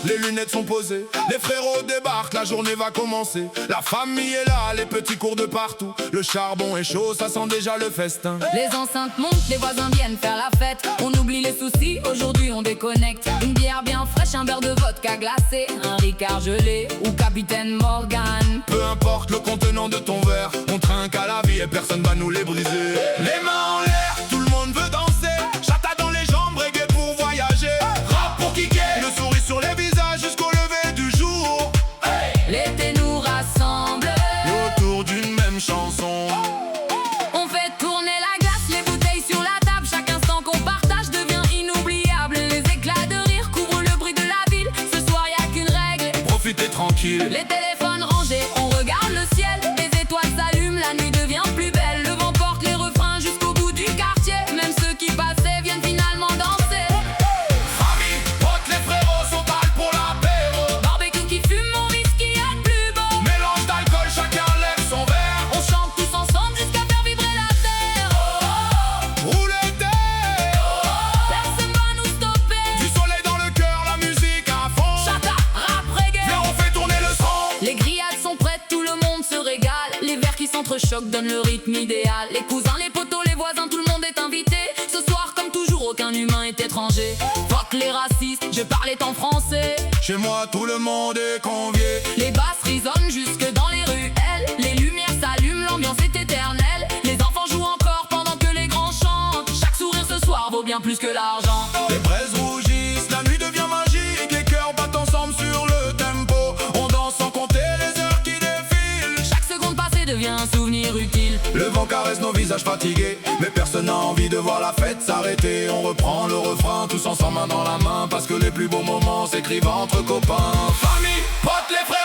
les lunettes sont posées. Les frérots débarquent, la journée va commencer. La famille est là, les petits courent de partout. Le charbon est chaud, ça sent déjà le festin. Les enceintes montent, les voisins viennent faire la fête. On oublie les soucis, aujourd'hui on déconnecte. Une bière bien fraîche, un verre de vodka glacé, un Ricard gelé ou Capitaine Morgan. Peu importe le contenant de ton verre, on trinque à la vie et personne va nous les briser. Les mains en l'air, tout le monde veut danser. Chata dans les jambes, reggae pour voyager. Rap pour kicker, le sourire sur les visages jusqu'au lever du jour. L'été nous rassemble Autour d'une même chanson. On fait tourner la glace, les bouteilles sur la table. Chaque instant qu'on partage devient inoubliable. Les éclats de rire couvrent le bruit de la ville. Ce soir y a qu'une règle, Profitez tranquille. les téléphones rangés, on regarde le ciel. Les étoiles s'allument, la nuit devient plus belle. Le vent porte les refrains jusqu'au bout du quartier. Même ceux qui passaient viennent finalement danser. Famille, potes, les frérots sont pâles pour l'apéro. Barbecue qui fume, mon whisky est le plus beau. Mélange d'alcool, chacun lève son verre. On chante tous ensemble jusqu'à faire vibrer la terre. Roulez terre. Personne va nous stopper. Du soleil dans le cœur, la musique à fond. Chata, rap, reggae. Viens, on fait tourner le son. Les grillades sont prêtes, tout le monde se régale. Les verres qui s'entrechoquent donnent le rythme idéal. Les cousins, les potos, les voisins, tout le monde est invité. Ce soir, comme toujours, aucun humain est étranger. Fuck les racistes, je parlais en français. Chez moi, tout le monde est convié. Les basses résonnent jusque dans les ruelles. Les lumières s'allument, l'ambiance est éternelle. Les enfants jouent encore pendant que les grands chantent. Chaque sourire ce soir vaut bien plus que l'argent. Les braises rougissent, la nuit devient magique. Les cœurs battent ensemble sur le tempo. On danse sans compter les heures qui défilent. Chaque seconde passée devient un souvenir utile. Le vent caresse nos visages fatigués, mais personne n'a envie de voir la fête s'arrêter. On reprend le refrain, tous ensemble main dans la main, parce que les plus beaux moments s'écrivent entre copains. Famille, potes, les frères.